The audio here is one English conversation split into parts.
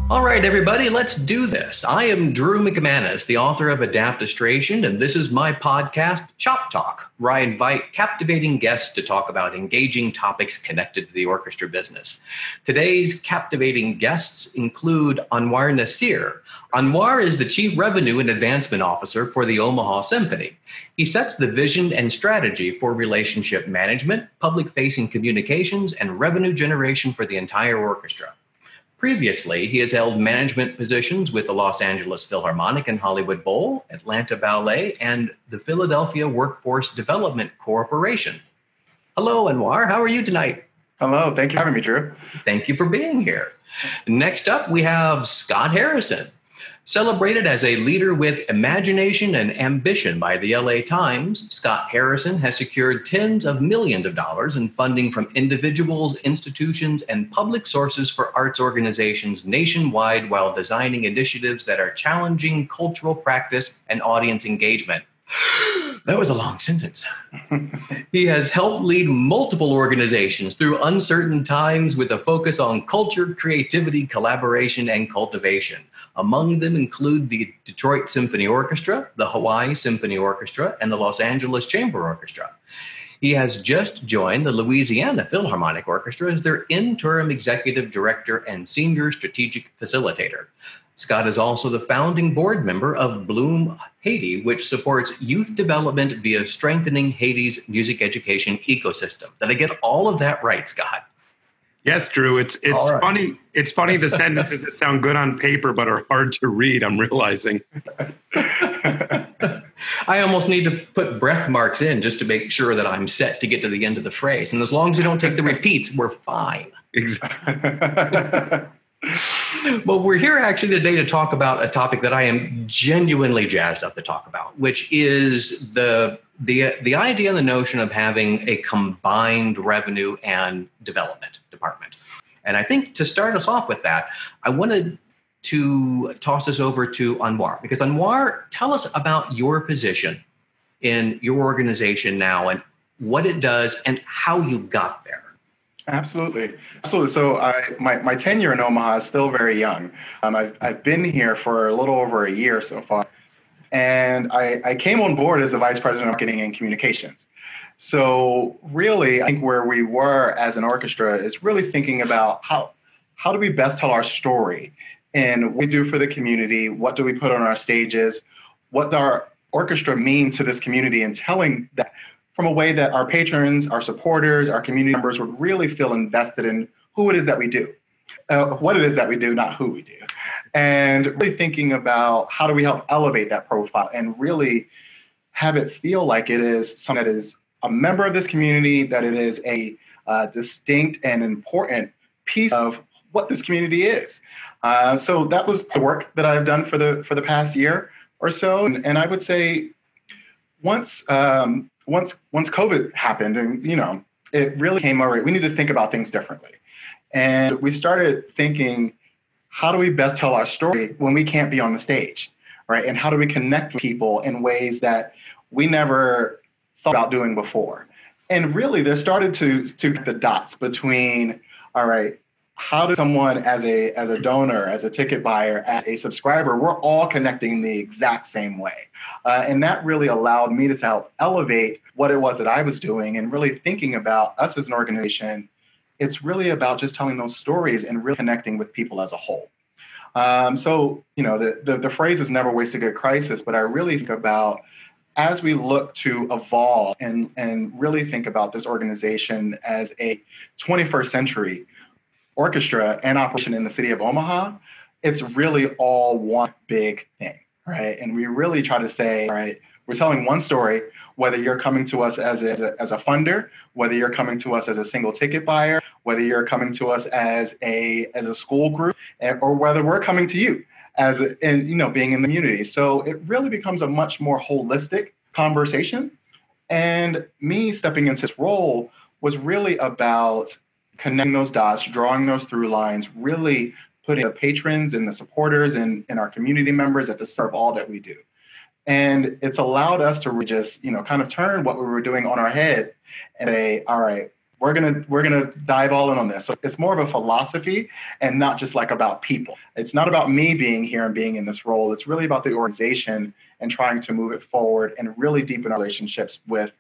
All right, everybody, let's do this. I am Drew McManus, the author of Adaptistration, and this is my podcast, Shop Talk, where I invite captivating guests to talk about engaging topics connected to the orchestra business. Today's captivating guests include Anwar Nasir. Anwar is the Chief Revenue and Advancement Officer for the Omaha Symphony. He sets the vision and strategy for relationship management, public-facing communications, and revenue generation for the entire orchestra. Previously, he has held management positions with the Los Angeles Philharmonic and Hollywood Bowl, Atlanta Ballet, and the Philadelphia Workforce Development Corporation. Hello, Anwar. How are you tonight? Hello. Thank you for having me, Drew. Thank you for being here. Next up, we have Scott Harrison. Celebrated as a leader with imagination and ambition by the LA Times, Scott Harrison has secured tens of millions of dollars in funding from individuals, institutions, and public sources for arts organizations nationwide while designing initiatives that are challenging cultural practice and audience engagement. That was a long sentence. He has helped lead multiple organizations through uncertain times with a focus on culture, creativity, collaboration, and cultivation. Among them include the Detroit Symphony Orchestra, the Hawai'i Symphony Orchestra, and the Los Angeles Chamber Orchestra. He has just joined the Louisiana Philharmonic Orchestra as their interim executive director and senior strategic facilitator. Scott is also the founding board member of BLUME Haiti, which supports youth development via strengthening Haiti's music education ecosystem. Did I get all of that right, Scott? Yes, Drew. It's right. Funny. It's funny the sentences that sound good on paper but are hard to read, I'm realizing. I almost need to put breath marks in just to make sure that I'm set to get to the end of the phrase. And as long as we don't take the repeats, we're fine. Exactly. Well, we're here actually today to talk about a topic that I am genuinely jazzed up to talk about, which is the idea and the notion of having a combined revenue and development department. And I think to start us off with that, I wanted to toss this over to Anwar, because Anwar, tell us about your position in your organization now and what it does and how you got there. Absolutely. So my tenure in Omaha is still very young. I've been here for a little over a year so far. And I came on board as the vice president of marketing and communications. So really, I think where we were as an orchestra is really thinking about how do we best tell our story and what we do for the community, what do we put on our stages, what does our orchestra mean to this community, and telling that from a way that our patrons, our supporters, our community members would really feel invested in who it is that we do, what it is that we do, not who we do. And really thinking about how do we help elevate that profile and really have it feel like it is something that is a member of this community, that it is a distinct and important piece of what this community is. So that was the work that I've done for the past year or so. And I would say once COVID happened, and it really came over, we need to think about things differently. And we started thinking, how do we best tell our story when we can't be on the stage, right? And how do we connect with people in ways that we never thought about doing before? And really, there started to connect the dots between, all right, how does someone as a donor, as a ticket buyer, as a subscriber, we're all connecting the exact same way. And that really allowed me to help elevate what it was that I was doing and really thinking about us as an organization. It's really about just telling those stories and really connecting with people as a whole. So, the phrase is never waste a good crisis, but I really think about as we look to evolve and really think about this organization as a 21st century orchestra and operation in the city of Omaha, it's really all one big thing, right? And we really try to say, all right, we're telling one story, whether you're coming to us as a funder, whether you're coming to us as a single ticket buyer, whether you're coming to us as a school group, or whether we're coming to you being in the community. So it really becomes a much more holistic conversation. And me stepping into this role was really about connecting those dots, drawing those through lines, really putting the patrons and the supporters and our community members at the center of all that we do. And it's allowed us to just, kind of turn what we were doing on our head and say, all right, we're gonna dive all in on this. So it's more of a philosophy and not just like about people. It's not about me being here and being in this role. It's really about the organization and trying to move it forward and really deepen our relationships with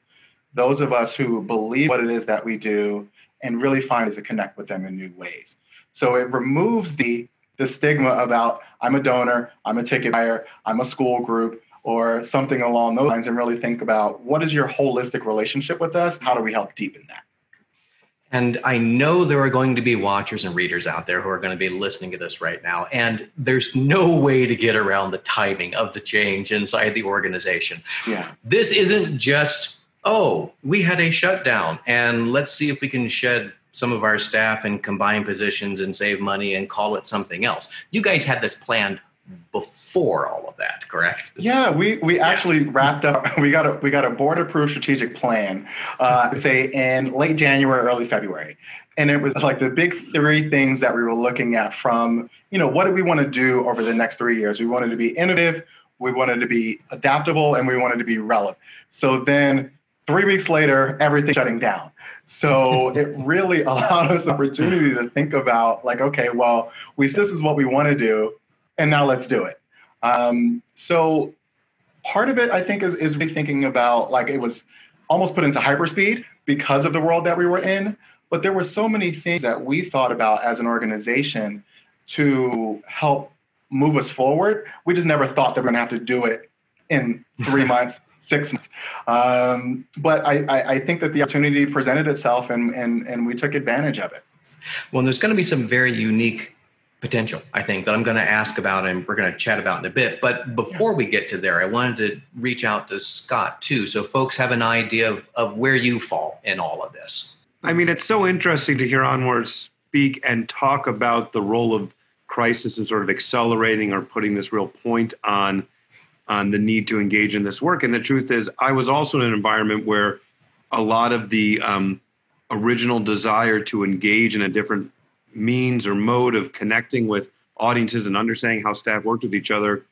those of us who believe what it is that we do and really find ways to connect with them in new ways. So it removes the stigma about I'm a donor, I'm a ticket buyer, I'm a school group, or something along those lines, and really think about what is your holistic relationship with us? How do we help deepen that? And I know there are going to be watchers and readers out there who are going to be listening to this right now. And there's no way to get around the timing of the change inside the organization. Yeah. This isn't just, oh, we had a shutdown and let's see if we can shed some of our staff and combine positions and save money and call it something else. You guys had this planned before all of that, correct? Yeah, we actually wrapped up. We got a board approved strategic plan, say in late January, early February, and it was like the big three things that we were looking at from, what do we want to do over the next 3 years? We wanted to be innovative, we wanted to be adaptable, and we wanted to be relevant. So then 3 weeks later, everything's shutting down. So it really allowed us the opportunity to think about like, okay, well, this is what we want to do, and now let's do it. So part of it, I think, is really thinking about like it was almost put into hyperspeed because of the world that we were in. But there were so many things that we thought about as an organization to help move us forward. We just never thought that we're going to have to do it in 3 months, 6 months. But I think that the opportunity presented itself and we took advantage of it. Well, there's going to be some very unique potential, I think, that I'm going to ask about and we're going to chat about in a bit. But before we get to there, I wanted to reach out to Scott too, so folks have an idea of where you fall in all of this. I mean, it's so interesting to hear Anwar speak and talk about the role of crisis and sort of accelerating or putting this real point on the need to engage in this work. And the truth is, I was also in an environment where a lot of the original desire to engage in a different means or mode of connecting with audiences and understanding how staff worked with each other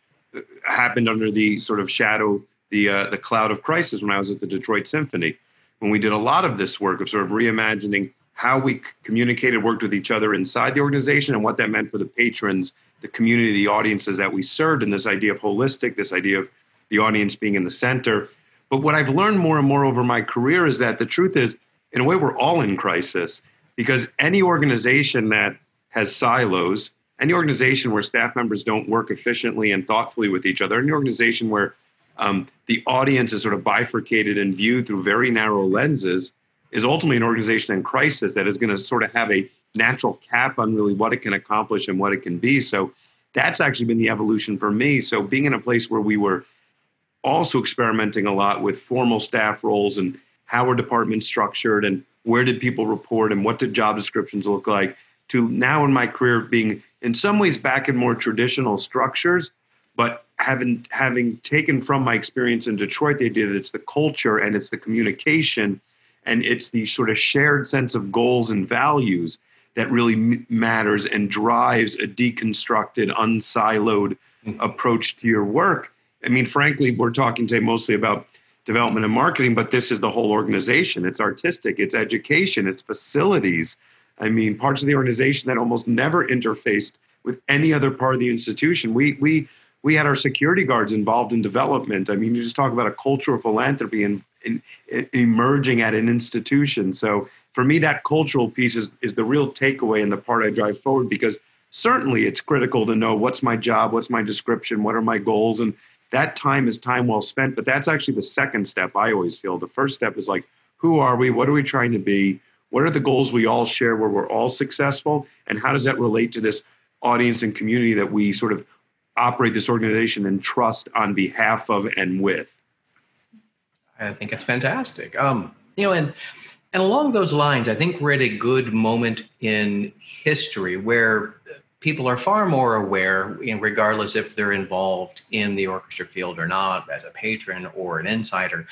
happened under the sort of shadow, the cloud of crisis when I was at the Detroit Symphony, when we did a lot of this work of sort of reimagining how we communicated, worked with each other inside the organization and what that meant for the patrons, the community, the audiences that we served, and this idea of holistic, this idea of the audience being in the center. But what I've learned more and more over my career is that the truth is, in a way, we're all in crisis. Because any organization that has silos, any organization where staff members don't work efficiently and thoughtfully with each other, any organization where the audience is sort of bifurcated and viewed through very narrow lenses, is ultimately an organization in crisis that is going to sort of have a natural cap on really what it can accomplish and what it can be. So that's actually been the evolution for me. So being in a place where we were also experimenting a lot with formal staff roles and how are departments structured and where did people report and what did job descriptions look like, to now in my career being in some ways back in more traditional structures, but having taken from my experience in Detroit, the idea that it's the culture and it's the communication and it's the sort of shared sense of goals and values that really matters and drives a deconstructed, unsiloed approach to your work. I mean, frankly, we're talking today mostly about development and marketing, but this is the whole organization. It's artistic, it's education, it's facilities. I mean, parts of the organization that almost never interfaced with any other part of the institution. We had our security guards involved in development. I mean, you just talk about a culture of philanthropy and emerging at an institution. So for me, that cultural piece is the real takeaway and the part I drive forward, because certainly it's critical to know what's my job, what's my description, what are my goals, and that time is time well spent. But that's actually the second step, I always feel. The first step is like, who are we? What are we trying to be? What are the goals we all share where we're all successful? And how does that relate to this audience and community that we sort of operate this organization and trust on behalf of and with? I think it's fantastic. And along those lines, I think we're at a good moment in history where people are far more aware, regardless if they're involved in the orchestra field or not, as a patron or an insider,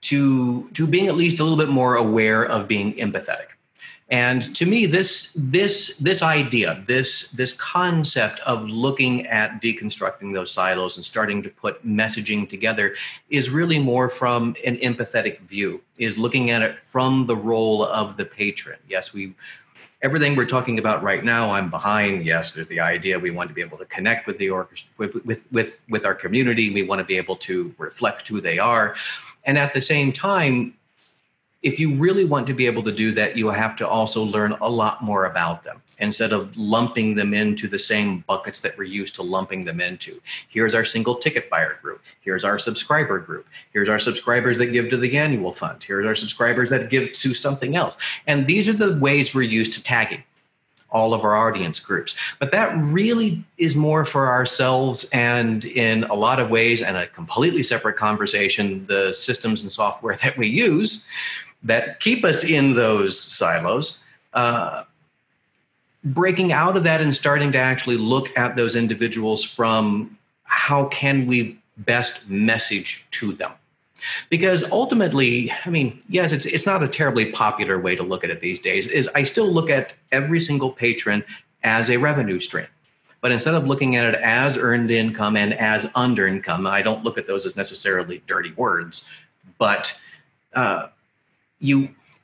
to being at least a little bit more aware of being empathetic. And to me, this idea, this concept of looking at deconstructing those silos and starting to put messaging together is really more from an empathetic view, is looking at it from the role of the patron. Yes, everything we're talking about right now, I'm behind. Yes, there's the idea we want to be able to connect with the orchestra, with our community. We want to be able to reflect who they are. And at the same time, if you really want to be able to do that, you have to also learn a lot more about them instead of lumping them into the same buckets that we're used to lumping them into. Here's our single ticket buyer group. Here's our subscriber group. Here's our subscribers that give to the annual fund. Here's our subscribers that give to something else. And these are the ways we're used to tagging all of our audience groups. But that really is more for ourselves, and in a lot of ways, and a completely separate conversation, the systems and software that we use that keep us in those silos, breaking out of that and starting to actually look at those individuals from how can we best message to them. Because ultimately, I mean, yes, it's not a terribly popular way to look at it these days, is I still look at every single patron as a revenue stream. But instead of looking at it as earned income and as under income, I don't look at those as necessarily dirty words, but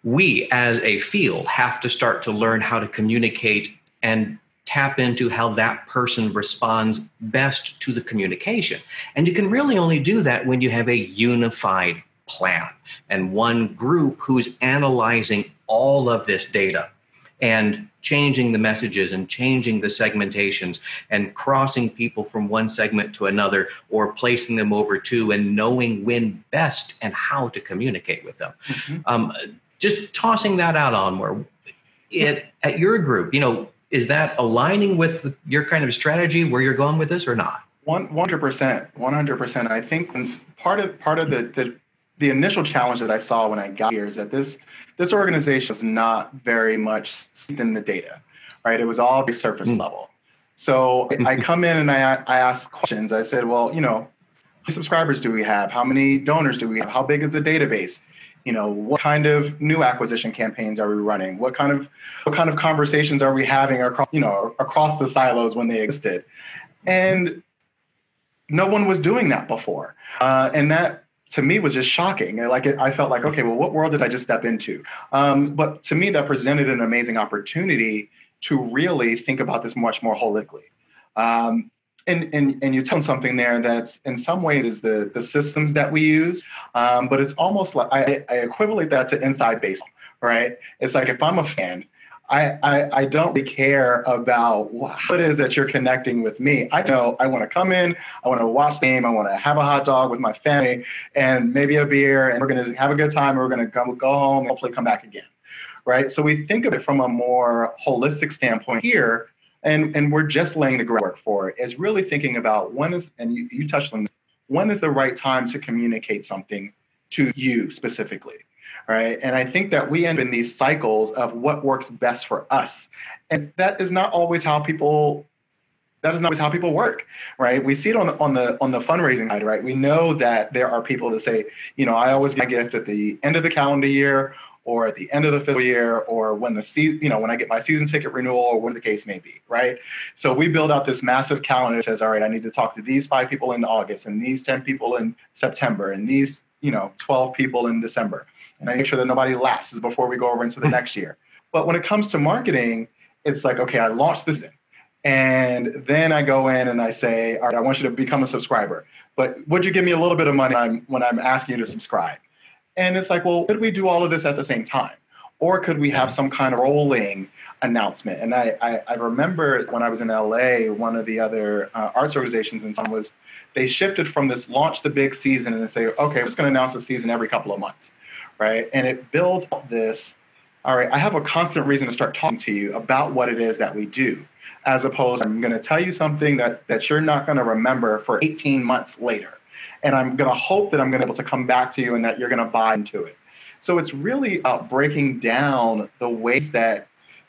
we as a field have to start to learn how to communicate and tap into how that person responds best to the communication. And you can really only do that when you have a unified plan and one group who's analyzing all of this data and changing the messages and changing the segmentations and crossing people from one segment to another or placing them over to and knowing when best and how to communicate with them. Mm-hmm. Just tossing that out on at your group, is that aligning with your kind of strategy where you're going with this or not? 100%. I think part of the initial challenge that I saw when I got here is that this organization is not very much in the data, right? It was all surface level. So I come in and I ask questions. I said, well, how many subscribers do we have? How many donors do we have? How big is the database? What kind of new acquisition campaigns are we running? What kind of conversations are we having across the silos when they existed? And no one was doing that before. And that, to me, was just shocking. I felt like, okay, well, what world did I just step into? But to me, that presented an amazing opportunity to really think about this much more holistically. And you tell something there that's in some ways is the systems that we use, but it's almost like I equivalent that to inside baseball, right? It's like if I'm a fan, I don't really care about what it is that you're connecting with me. I know I want to come in, I want to watch the game, I want to have a hot dog with my family and maybe a beer, and we're going to have a good time, and we're going to go home and hopefully come back again, right? So we think of it from a more holistic standpoint here, and we're just laying the groundwork for it, is really thinking about you touched on this, when is the right time to communicate something to you specifically, right? And I think that we end in these cycles of what works best for us. And that is not always how people work, right? We see it on the fundraising side, right? We know that there are people that say, I always get a gift at the end of the calendar year or at the end of the fiscal year, or when when I get my season ticket renewal, or whatever the case may be, right? So we build out this massive calendar that says, all right, I need to talk to these 5 people in August, and these 10 people in September, and these 12 people in December. And I make sure that nobody lapses before we go over into the next year. But when it comes to marketing, it's like, okay, I launched this in, and then I go in and I say, all right, I want you to become a subscriber, but would you give me a little bit of money when I'm asking you to subscribe? And it's like, well, could we do all of this at the same time? Or could we have some kind of rolling announcement? And I remember when I was in LA, one of the other arts organizations in town they shifted from this launch the big season and say, okay, we're just going to announce the season every couple of months, right? And it builds this, all right, I have a constant reason to start talking to you about what it is that we do, as opposed to I'm going to tell you something that you're not going to remember for 18 months later. And I'm going to hope that I'm going to be able to come back to you and that you're going to buy into it. So it's really about breaking down the ways that,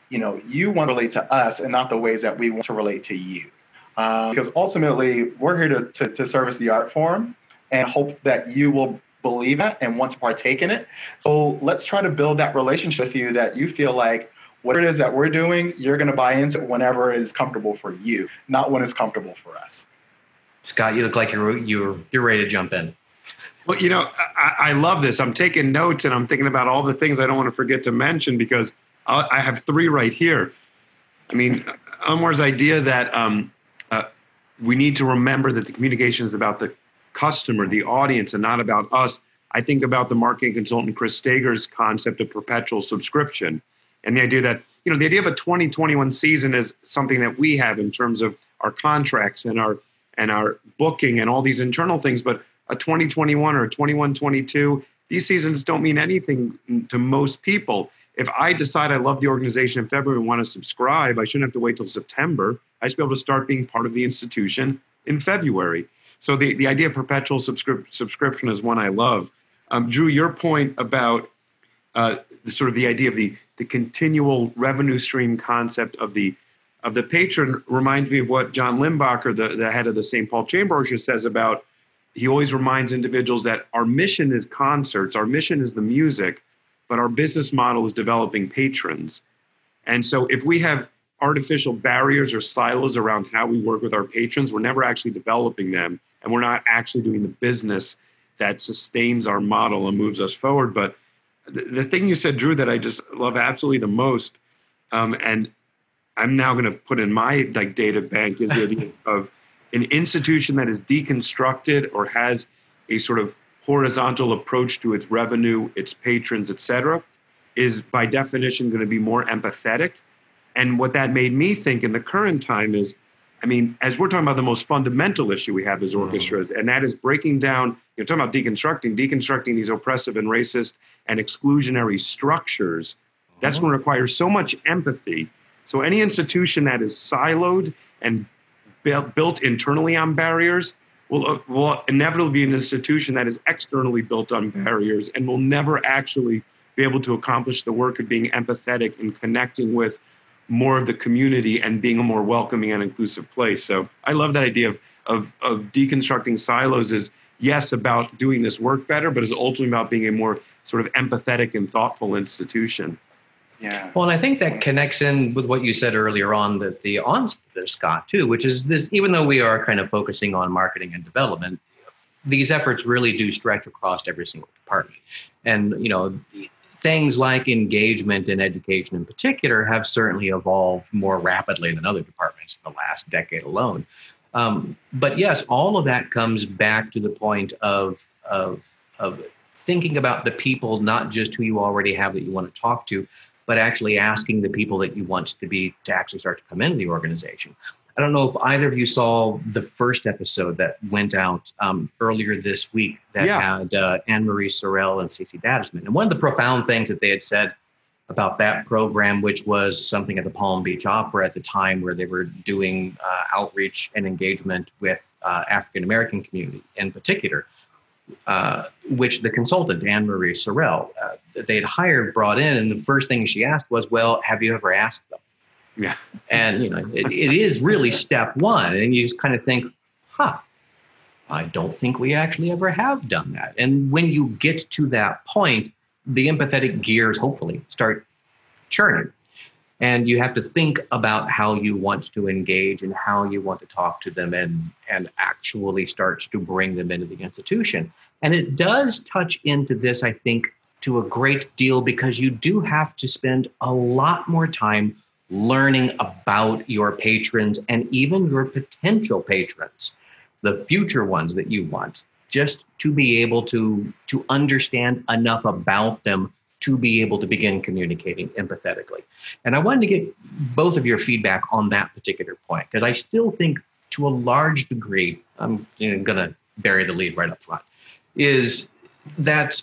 you want to relate to us and not the ways that we want to relate to you. Because ultimately, we're here to service the art form and hope that you will believe it and want to partake in it. So let's try to build that relationship with you that you feel like Whatever it is that we're doing, you're going to buy into it whenever it is comfortable for you, not when it's comfortable for us. Scott, you look like you're ready to jump in. Well, I love this. I'm taking notes and I'm thinking about all the things I don't want to forget to mention because I have 3 right here. I mean, Anwar's idea that we need to remember that the communication is about the customer, the audience, and not about us. I think about the marketing consultant Chris Stager's concept of perpetual subscription, and the idea that the idea of a 2021 season is something that we have in terms of our contracts and our booking and all these internal things, but a 2021 or a 21-22, these seasons don't mean anything to most people. If I decide I love the organization in February and want to subscribe, I shouldn't have to wait till September. I should be able to start being part of the institution in February. So the idea of perpetual subscription is one I love. Drew, your point about the idea of the continual revenue stream concept of the patron reminds me of what John Limbacher, the head of the St. Paul Chamber Orchestra, says about. He always reminds individuals that our mission is concerts, our mission is the music, but our business model is developing patrons. And so if we have artificial barriers or silos around how we work with our patrons, we're never actually developing them, and we're not actually doing the business that sustains our model and moves us forward. But the thing you said, Drew, that I just love absolutely the most, and I'm now going to put in my data bank, is the idea of an institution that is deconstructed or has a sort of horizontal approach to its revenue, its patrons, et cetera, is by definition going to be more empathetic. And what that made me think in the current time is, I mean, as we're talking about the most fundamental issue we have as orchestras, and that is breaking down, talking about deconstructing these oppressive and racist and exclusionary structures, that's going to require so much empathy. So any institution that is siloed and built internally on barriers will inevitably be an institution that is externally built on barriers and will never actually be able to accomplish the work of being empathetic and connecting with more of the community and being a more welcoming and inclusive place. So I love that idea of deconstructing silos is, yes, about doing this work better, but is ultimately about being a more sort of empathetic and thoughtful institution. Yeah. Well, and I think that connects in with what you said earlier on, that the onset there, Scott, too, which is this, even though we are kind of focusing on marketing and development, these efforts really do stretch across every single department. And, things like engagement in education in particular have certainly evolved more rapidly than other departments in the last decade alone. But yes, all of that comes back to the point of thinking about the people, not just who you already have that you want to talk to, but actually asking the people that you want to actually start to come into the organization. I don't know if either of you saw the first episode that went out earlier this week that had Anne-Marie Sorel and Cece Dadisman. And one of the profound things that they had said about that program, which was something at the Palm Beach Opera at the time where they were doing outreach and engagement with African-American community in particular, which the consultant, Anne-Marie Sorel, they'd hired, brought in, and the first thing she asked was, well, have you ever asked them? Yeah. And, it is really step one. And you just kind of think, I don't think we actually ever have done that. And when you get to that point, the empathetic gears hopefully start churning. And you have to think about how you want to engage and how you want to talk to them and actually starts to bring them into the institution. And it does touch into this, I think, to a great deal, because you do have to spend a lot more time learning about your patrons and even your potential patrons, the future ones that you want, just to be able to understand enough about them to be able to begin communicating empathetically. And I wanted to get both of your feedback on that particular point, because I still think to a large degree, I'm going to bury the lead right up front, is that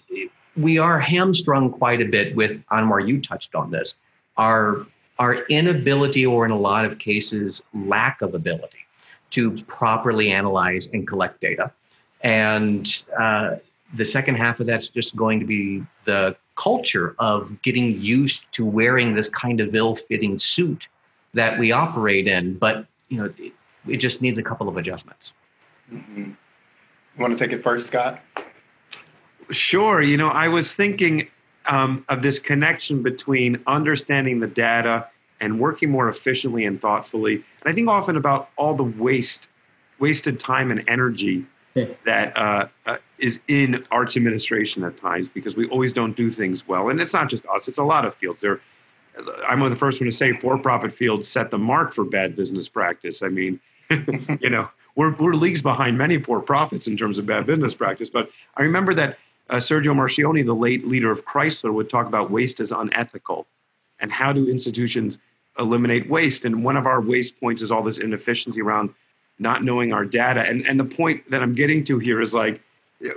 we are hamstrung quite a bit with, Anwar, you touched on this, our inability, or in a lot of cases, lack of ability to properly analyze and collect data. And the second half of that's just going to be the culture of getting used to wearing this kind of ill-fitting suit that we operate in. But, it just needs a couple of adjustments. Mm-hmm. You want to take it first, Scott? Sure. I was thinking, of this connection between understanding the data and working more efficiently and thoughtfully. And I think often about all the wasted time and energy that is in arts administration at times, because we always don't do things well. And it's not just us, it's a lot of fields. I'm the first one to say for-profit fields set the mark for bad business practice. I mean, we're leagues behind many for-profits in terms of bad business practice. But I remember that Sergio Marchionni, the late leader of Chrysler, would talk about waste as unethical and how do institutions eliminate waste. And one of our waste points is all this inefficiency around not knowing our data. And the point that I'm getting to here is like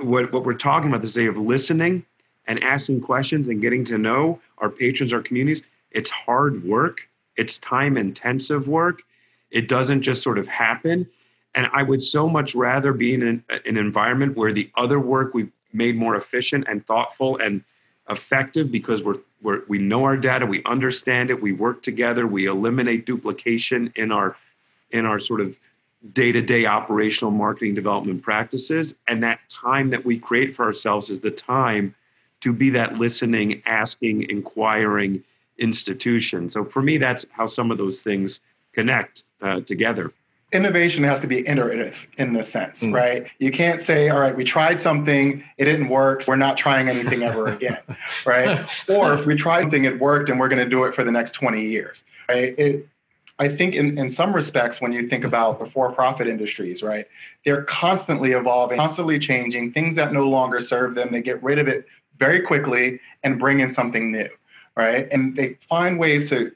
what we're talking about, this idea of listening and asking questions and getting to know our patrons, our communities. It's hard work. It's time-intensive work. It doesn't just sort of happen. And I would so much rather be in an environment where the other work we've made more efficient and thoughtful and effective because we know our data, we understand it, we work together, we eliminate duplication in our sort of day-to-day operational marketing development practices. And that time that we create for ourselves is the time to be that listening, asking, inquiring institution. So for me, that's how some of those things connect together. Innovation has to be iterative in this sense, right? You can't say, all right, we tried something, it didn't work, so we're not trying anything ever again, right? Or if we tried something, it worked, and we're going to do it for the next 20 years, right? I think in some respects, when you think about the for-profit industries, right, they're constantly evolving, constantly changing, things that no longer serve them, they get rid of it very quickly and bring in something new, right? And they find ways to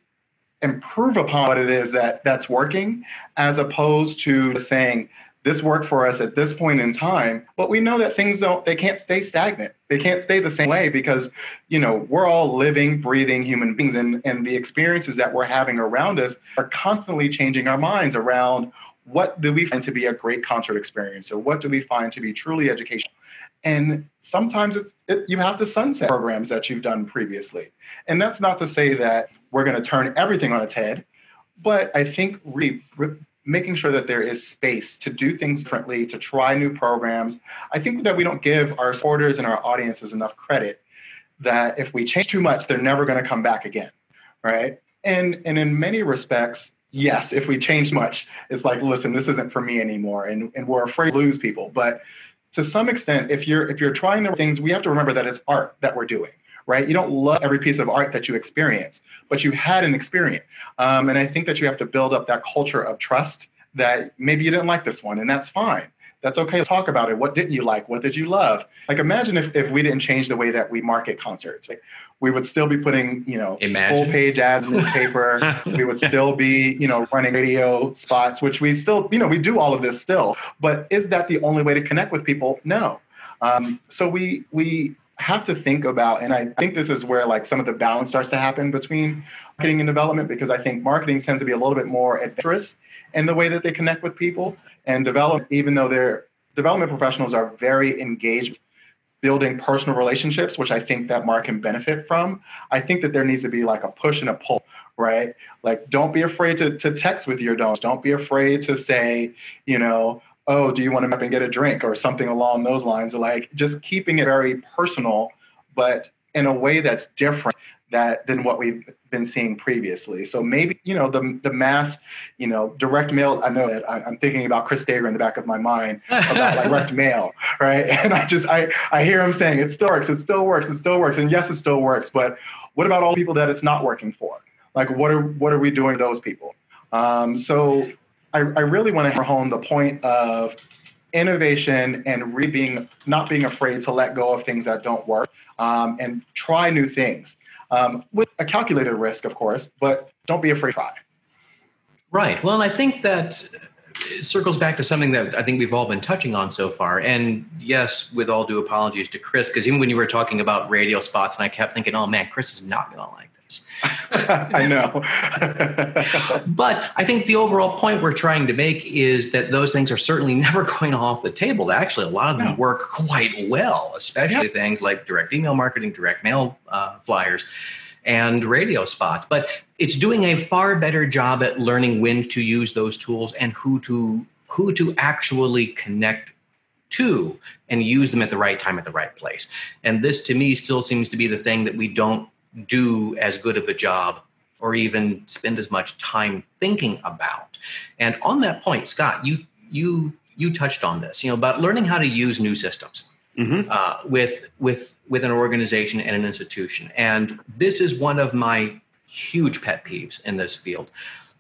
improve upon what it is that's working, as opposed to saying, this worked for us at this point in time, but we know that they can't stay stagnant. They can't stay the same way because, we're all living, breathing human beings, and the experiences that we're having around us are constantly changing our minds around what do we find to be a great concert experience, or what do we find to be truly educational. And sometimes you have to sunset programs that you've done previously. And that's not to say that we're going to turn everything on its head, but I think really making sure that there is space to do things differently, to try new programs. I think that we don't give our supporters and our audiences enough credit that if we change too much, they're never going to come back again, right? And in many respects, yes, if we change much, it's like, listen, this isn't for me anymore, and we're afraid to lose people. But to some extent, if you're trying to things, we have to remember that it's art that we're doing, right? You don't love every piece of art that you experience, but you had an experience. And I think that you have to build up that culture of trust that maybe you didn't like this one, and that's fine. That's okay to talk about it. What didn't you like? What did you love? Like, imagine if we didn't change the way that we market concerts. Like, we would still be putting, full page ads in the paper. We would still be, running radio spots, which we still, we do all of this still. But is that the only way to connect with people? No. So we have to think about, and I think this is where like some of the balance starts to happen between marketing and development, because I think marketing tends to be a little bit more adventurous in the way that they connect with people, and even though their development professionals are very engaged building personal relationships, which I think that Mark can benefit from. I think that there needs to be like a push and a pull, right? Like, don't be afraid to text with your donors. Don't be afraid to say, oh, do you want to come up and get a drink or something along those lines? Like, just keeping it very personal, but in a way that's different than what we've been seeing previously. So maybe, the mass, direct mail, I know that I'm thinking about Chris Stager in the back of my mind about like direct mail, right? And I hear him saying, it still works, it still works, it still works. And yes, it still works. But what about all the people that it's not working for? Like, what are we doing to those people? So I really want to hone the point of innovation and really not being afraid to let go of things that don't work, and try new things. With a calculated risk, of course, but don't be afraid to try. Right. Well, I think that circles back to something that I think we've all been touching on so far. And yes, with all due apologies to Chris, because even when you were talking about radio spots, and I kept thinking, oh man, Chris is not going to like this. I know. But I think the overall point we're trying to make is that those things are certainly never going off the table. Actually, a lot of them work quite well, especially things like direct email marketing, direct mail flyers, and radio spots. But it's doing a far better job at learning when to use those tools and who to actually connect to and use them at the right time at the right place. And this to me still seems to be the thing that we don't do as good of a job or even spend as much time thinking about. And on that point, Scott, you touched on this, about learning how to use new systems with an organization and an institution. And this is one of my huge pet peeves in this field,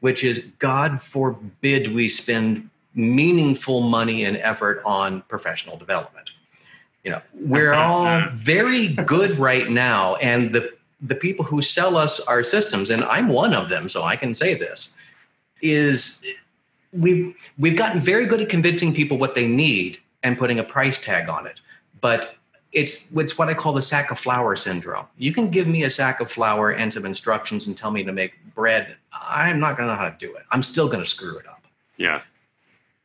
which is, God forbid we spend meaningful money and effort on professional development. We're all very good right now, and the people who sell us our systems, and I'm one of them, so I can say this, is we've gotten very good at convincing people what they need and putting a price tag on it. But it's what I call the sack of flour syndrome. You can give me a sack of flour and some instructions and tell me to make bread. I'm not going to know how to do it. I'm still going to screw it up. Yeah.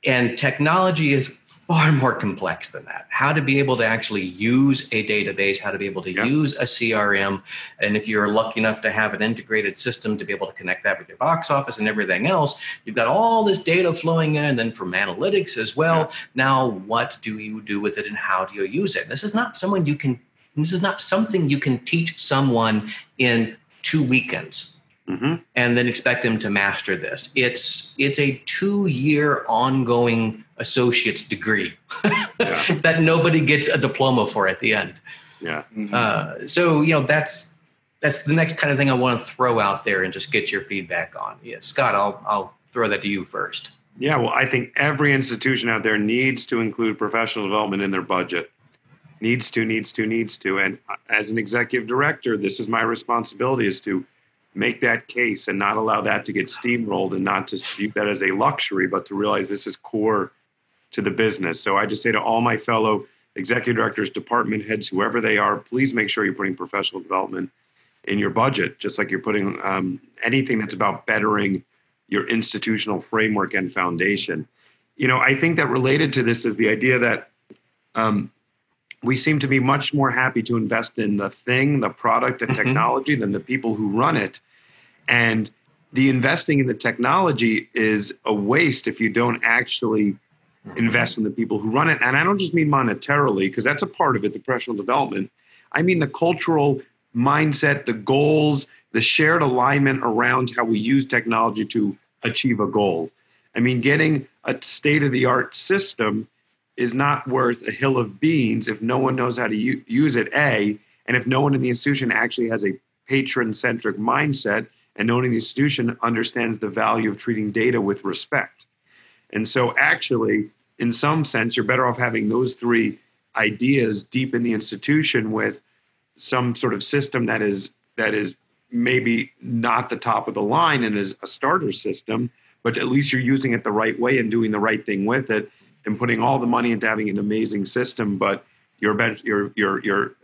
And technology is far more complex than that. How to be able to actually use a database, how to be able to use a CRM. And if you're lucky enough to have an integrated system to be able to connect that with your box office and everything else, you've got all this data flowing in, and then from analytics as well. Yeah. Now, what do you do with it and how do you use it? This is not something you can teach someone in 2 weekends. And then expect them to master this. It's a 2-year ongoing associate's degree that nobody gets a diploma for at the end. Yeah. So that's the next kind of thing I want to throw out there and just get your feedback on. Yeah, Scott, I'll throw that to you first. Yeah. Well, I think every institution out there needs to include professional development in their budget. Needs to. And as an executive director, this is my responsibility, is to make that case and not allow that to get steamrolled, and not to view that as a luxury, but to realize this is core to the business. So I just say to all my fellow executive directors, department heads, whoever they are, please make sure you're putting professional development in your budget, just like you're putting anything that's about bettering your institutional framework and foundation. I think that related to this is the idea that we seem to be much more happy to invest in the thing, the product, the technology, than the people who run it. And the investing in the technology is a waste if you don't actually invest in the people who run it. And I don't just mean monetarily, because that's a part of it, the professional development. I mean the cultural mindset, the goals, the shared alignment around how we use technology to achieve a goal. I mean, getting a state-of-the-art system is not worth a hill of beans if no one knows how to use it, A, and if no one in the institution actually has a patron-centric mindset, and no one in the institution understands the value of treating data with respect. And so actually, in some sense, you're better off having those three ideas deep in the institution with some sort of system that is maybe not the top of the line and is a starter system, but at least you're using it the right way and doing the right thing with it, and putting all the money into having an amazing system, but you're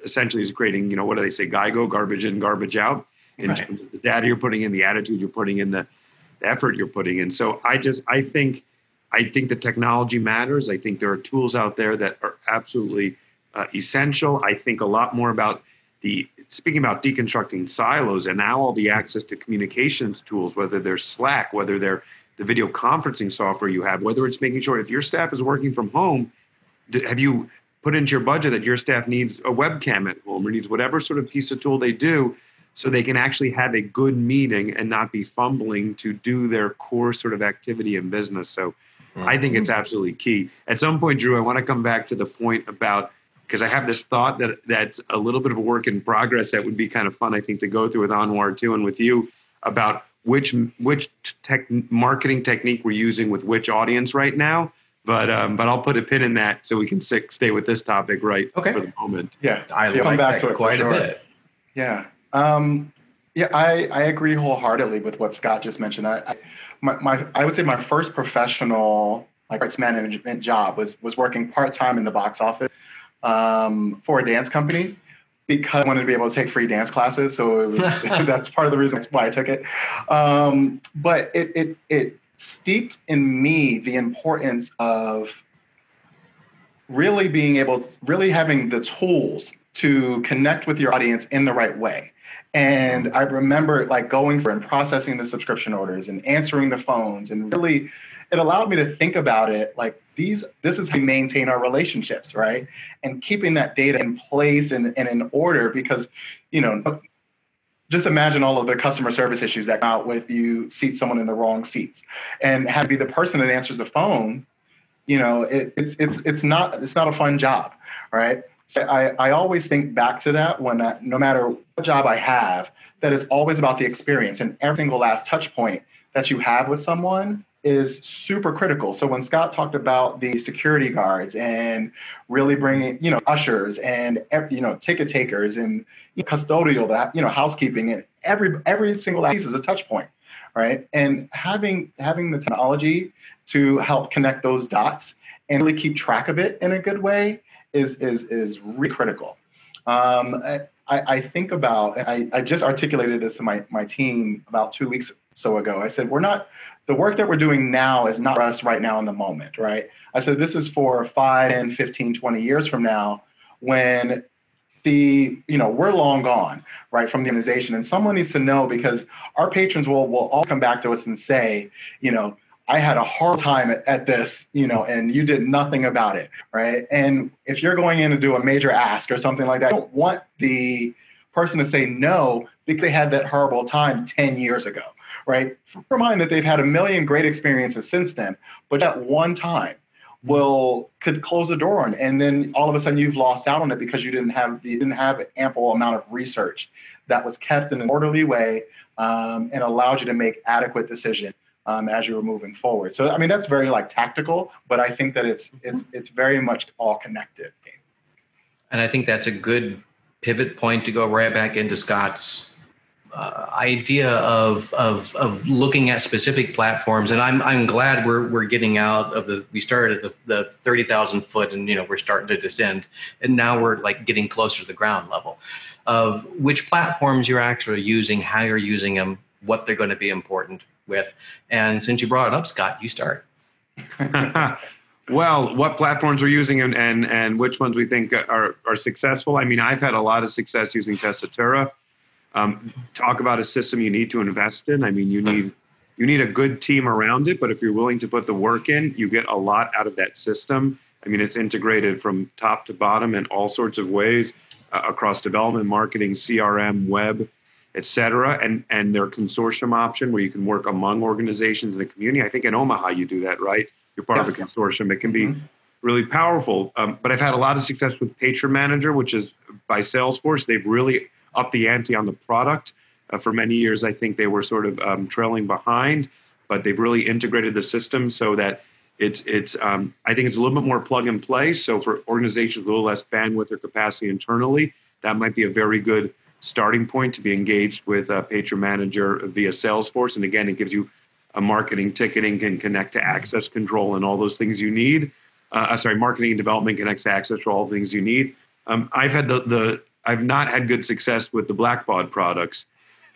essentially is creating, what do they say, garbage in, garbage out, in terms of the data you're putting in, the attitude you're putting in, the effort you're putting in. So I think the technology matters. I think there are tools out there that are absolutely essential. I think a lot more about speaking about deconstructing silos, and now all the access to communications tools, whether they're Slack, whether they're the video conferencing software you have, whether it's making sure if your staff is working from home, have you put into your budget that your staff needs a webcam at home or needs whatever sort of piece of tool they do, so they can actually have a good meeting and not be fumbling to do their core sort of activity in business. So I think it's absolutely key. At some point, Drew, I want to come back to the point about, because I have this thought that's a little bit of a work in progress that would be kind of fun, I think, to go through with Anwar too, and with you, about which marketing technique we're using with which audience right now. But I'll put a pin in that so we can stay with this topic for the moment. Yeah, I like back to it quite a bit. Yeah. I agree wholeheartedly with what Scott just mentioned. I would say my first professional arts management job was working part-time in the box office for a dance company, because I wanted to be able to take free dance classes. So it was, that's part of the reason why I took it. But it steeped in me the importance of really having the tools to connect with your audience in the right way. And I remember like going for and processing the subscription orders and answering the phones, and really it allowed me to think about it like this is how we maintain our relationships, right? And keeping that data in place and in order, because, just imagine all of the customer service issues that come out if you seat someone in the wrong seats, and have to be the person that answers the phone. It's not a fun job, right? So I always think back to that when no matter what job I have, that is always about the experience, and every single last touch point that you have with someone is super critical. So when Scott talked about the security guards and really bringing, ushers and, ticket takers and custodial, that, housekeeping, and every single last piece is a touch point, right? And having the technology to help connect those dots and really keep track of it in a good way is really critical. I think about, and I just articulated this to my team about 2 weeks or so ago. I said, the work that we're doing now is not for us right now in the moment, right? I said, this is for 5, 10, 15, 20 years from now, when we're long gone, right, from the organization. And someone needs to know, because our patrons will all come back to us and say, I had a hard time at this, and you did nothing about it, right? And if you're going in to do a major ask or something like that, I don't want the person to say no because they had that horrible time 10 years ago, right? Keep in mind that they've had a million great experiences since then, but that one time could close the door on, and then all of a sudden you've lost out on it because you didn't have ample amount of research that was kept in an orderly way, and allowed you to make adequate decisions as you were moving forward. So, I mean, that's very tactical, but I think that it's very much all connected. And I think that's a good pivot point to go right back into Scott's idea of looking at specific platforms. And I'm glad we're getting out of we started at the 30,000 foot, and we're starting to descend, and now we're getting closer to the ground level of which platforms you're actually using, how you're using them, what they're going to be important with. And since you brought it up, Scott, you start. Well, what platforms we're using and which ones we think are successful. I mean, I've had a lot of success using Tessitura. Talk about a system you need to invest in. I mean, you need a good team around it, but if you're willing to put the work in, you get a lot out of that system. I mean, it's integrated from top to bottom in all sorts of ways across development, marketing, CRM, web, et cetera, and their consortium option where you can work among organizations in the community. I think in Omaha you do that, right? You're part of a consortium. It can be really powerful. But I've had a lot of success with Patron Manager, which is by Salesforce. They've really upped the ante on the product. For many years, I think they were sort of trailing behind, but they've really integrated the system so that it's I think it's a little bit more plug and play. So for organizations with a little less bandwidth or capacity internally, that might be a very good starting point to be engaged with Patron Manager via Salesforce. And again, it gives you a marketing, ticketing, can connect to access control and all those things you need. Marketing and development connects to access to all things you need. I've not had good success with the Blackbaud products.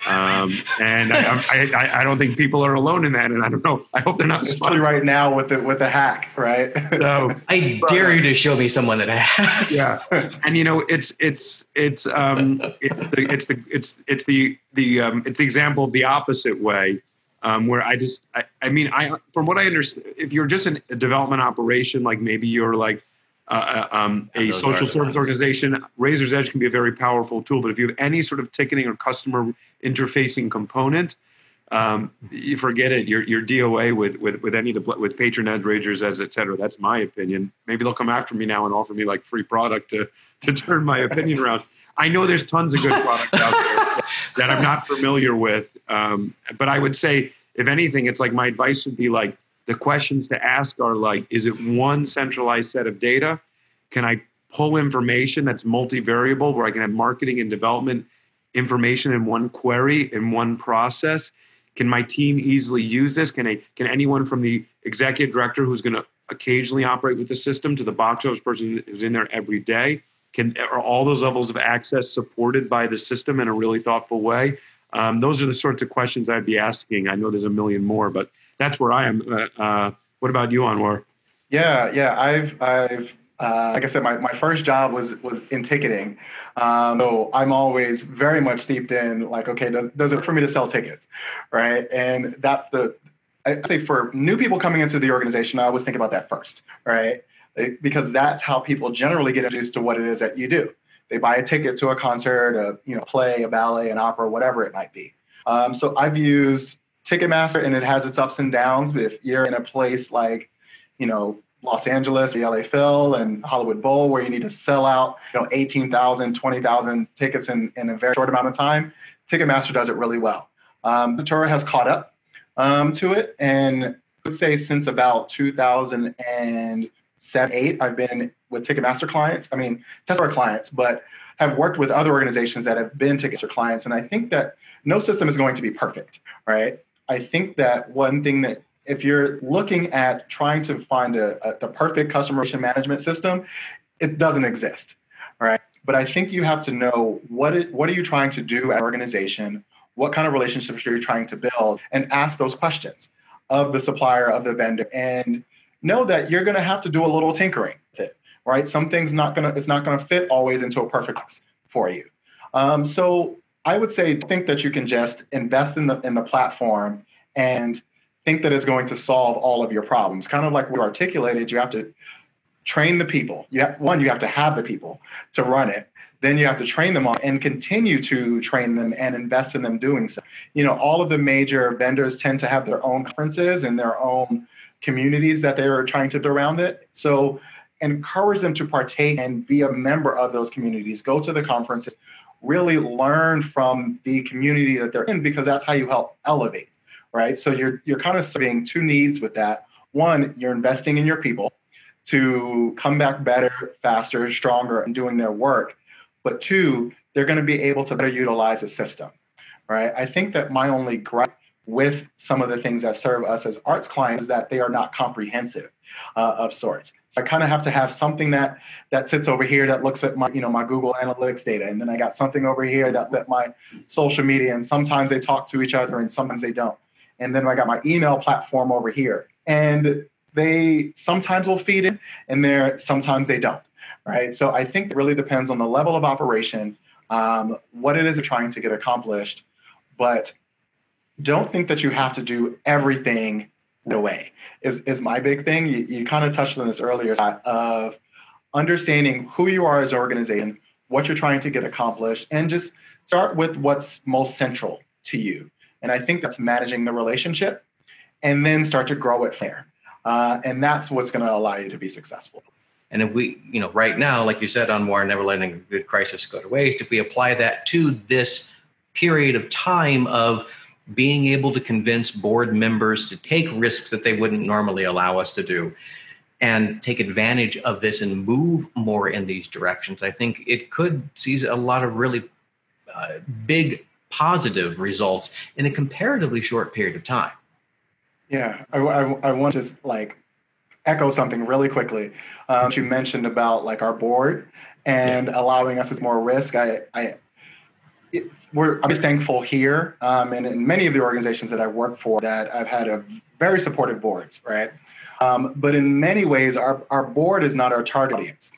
And I don't think people are alone in that. And I don't know. I hope they're not especially right now with the hack, right? So I dare you to show me someone that has. Yeah, and it's the example of the opposite way, where I from what I understand, if you're just a development operation, like maybe you're like a social service organization, Razor's Edge can be a very powerful tool. But if you have any sort of ticketing or customer interfacing component, you forget it. You're DOA with Patron Edge, Razor's Edge, et cetera. That's my opinion. Maybe they'll come after me now and offer me free product to turn my opinion around. I know there's tons of good products out there that I'm not familiar with. But I would say, if anything, it's my advice would be the questions to ask are is it one centralized set of data? Can I pull information that's multivariable where I can have marketing and development information in one query, in one process? Can my team easily use this? Can anyone from the executive director who's going to occasionally operate with the system to the box office person who's in there every day? Are all those levels of access supported by the system in a really thoughtful way? Those are the sorts of questions I'd be asking. I know there's a million more, but that's where I am. What about you, Anwar? Yeah. I've like I said, my first job was in ticketing. So I'm always very much steeped in like, okay, does it work for me to sell tickets, right? And that's I say for new people coming into the organization, I always think about that first, right? Because that's how people generally get introduced to what it is that you do. They buy a ticket to a concert, a play, a ballet, an opera, whatever it might be. So I've used Ticketmaster, and it has its ups and downs. But if you're in a place like, Los Angeles, the LA Phil, and Hollywood Bowl, where you need to sell out, 18,000, 20,000 tickets in a very short amount of time, Ticketmaster does it really well. The tour has caught up to it, and I would say since about 2007, 2008, I've been with Ticketmaster clients. I mean, Tesla clients, but have worked with other organizations that have been Ticketmaster clients. And I think that no system is going to be perfect, right? I think that one thing that if you're looking at trying to find the perfect customer relationship management system, it doesn't exist, right? But I think you have to know what are you trying to do as an organization, what kind of relationships are you trying to build, and ask those questions of the supplier, of the vendor, and know that you're going to have to do a little tinkering with it, right? Some things it's not going to fit always into a perfect box for you. So I would say think that you can just invest in the platform and think that it's going to solve all of your problems. Kind of like we articulated, you have to train the people. You have to have the people to run it. Then you have to train them on and continue to train them and invest in them doing so. All of the major vendors tend to have their own conferences and their own communities that they're trying to do around it. So encourage them to partake and be a member of those communities. Go to the conferences, really learn from the community that they're in, because that's how you help elevate, right? So you're kind of serving two needs with that. One, you're investing in your people to come back better, faster, stronger, and doing their work. But two, they're going to be able to better utilize the system, right? I think that my only gripe with some of the things that serve us as arts clients is that they are not comprehensive of sorts. So I kind of have to have something that sits over here that looks at my Google Analytics data, and then I got something over here that my social media, and sometimes they talk to each other and sometimes they don't. And then I got my email platform over here, and they sometimes will feed in, and sometimes they don't, right? So I think it really depends on the level of operation, what it is you're trying to get accomplished, but don't think that you have to do everything right away is my big thing. You kind of touched on this earlier of understanding who you are as an organization, what you're trying to get accomplished, and just start with what's most central to you. And I think that's managing the relationship, and then start to grow it there. And that's what's going to allow you to be successful. And if we, right now, like you said, Anwar, never letting a good crisis go to waste, if we apply that to this period of time of being able to convince board members to take risks that they wouldn't normally allow us to do and take advantage of this and move more in these directions, I think it could see a lot of really big positive results in a comparatively short period of time. Yeah, I want to just echo something really quickly. You mentioned about our board and allowing us more risk. I'm thankful here, and in many of the organizations that I've worked for, that I've had a very supportive boards, right? But in many ways, our board is not our target audience,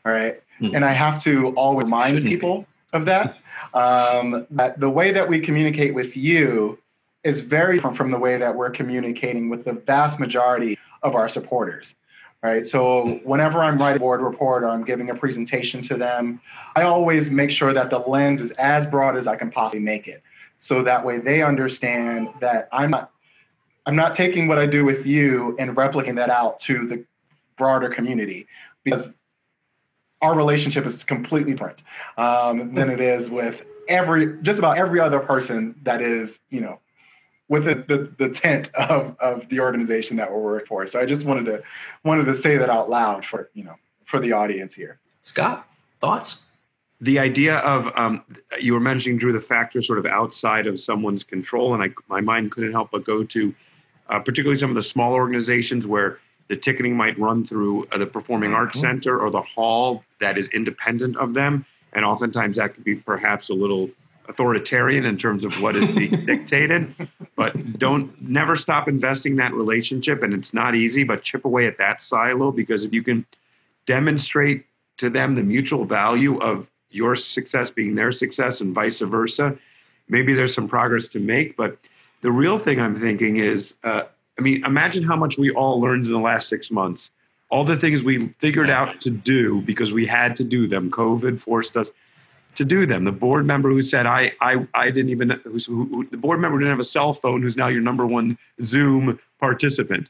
all right? And I have to always remind people of that, that the way that we communicate with you is very different from the way that we're communicating with the vast majority of our supporters. Right. So whenever I'm writing a board report or I'm giving a presentation to them, I always make sure that the lens is as broad as I can possibly make it. So that way they understand that I'm not taking what I do with you and replicating that out to the broader community, because our relationship is completely different than it is with just about every other person that is, with the tent of the organization that we're working for. So I just wanted to say that out loud for the audience here. Scott, thoughts? The idea of you were mentioning, Drew, the factors sort of outside of someone's control, and my mind couldn't help but go to particularly some of the small organizations where the ticketing might run through the Performing Arts Center or the hall that is independent of them, and oftentimes that could be perhaps a little authoritarian in terms of what is being dictated, but never stop investing in that relationship. And it's not easy, but chip away at that silo, because if you can demonstrate to them the mutual value of your success being their success and vice versa. Maybe there's some progress to make, but the real thing I'm thinking is, imagine how much we all learned in the last 6 months. All the things we figured out to do because we had to do them. COVID forced us to do them. The board member who said, the board member didn't have a cell phone, who's now your number one Zoom participant.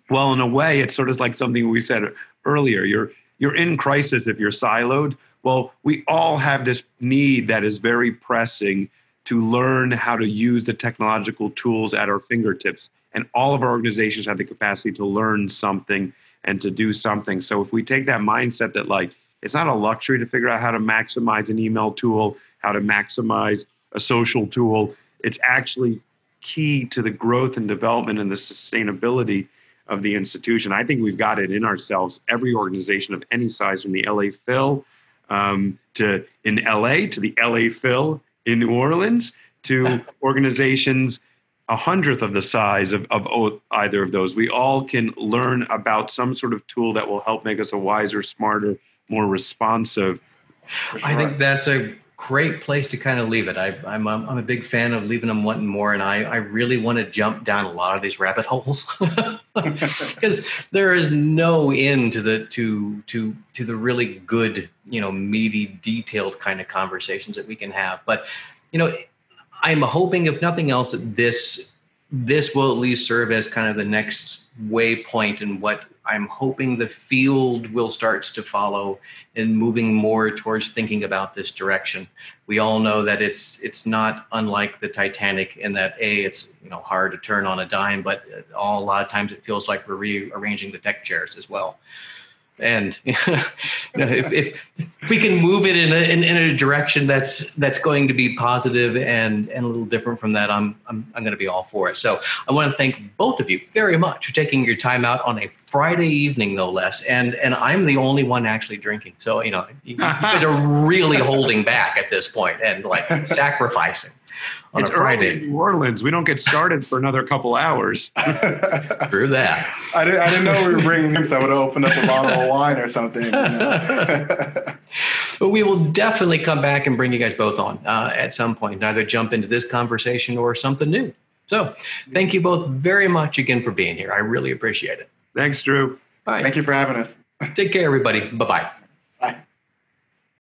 Well, in a way, it's sort of like something we said earlier. You're in crisis if you're siloed. Well, we all have this need that is very pressing to learn how to use the technological tools at our fingertips. And all of our organizations have the capacity to learn something and to do something. So if we take that mindset that it's not a luxury to figure out how to maximize an email tool, how to maximize a social tool, it's actually key to the growth and development and the sustainability of the institution. I think we've got it in ourselves. Every organization of any size, from the LA Phil to in LA, to the LA Phil in New Orleans, to organizations 100th of the size of either of those. We all can learn about some sort of tool that will help make us a wiser, smarter, more responsive. Sure. I think that's a great place to kind of leave it. I'm a big fan of leaving them wanting more, and I really want to jump down a lot of these rabbit holes because there is no end to the really good, meaty, detailed kind of conversations that we can have. But I'm hoping, if nothing else, that this will at least serve as kind of the next waypoint in what I'm hoping the field will start to follow in moving more towards thinking about this direction. We all know that it's not unlike the Titanic in that it's hard to turn on a dime, but a lot of times it feels like we're rearranging the deck chairs as well. And if we can move it in a direction that's going to be positive and a little different from that, I'm going to be all for it. So I want to thank both of you very much for taking your time out on a Friday evening, no less. And I'm the only one actually drinking, so you guys are really holding back at this point and sacrificing. It's early in New Orleans. We don't get started for another couple hours. True that. I didn't know we were bringing drinks. I would have opened up a bottle of wine or something. But we will definitely come back and bring you guys both on at some point, either jump into this conversation or something new. So thank you both very much again for being here. I really appreciate it. Thanks, Drew. All right. Thank you for having us. Take care, everybody. Bye-bye.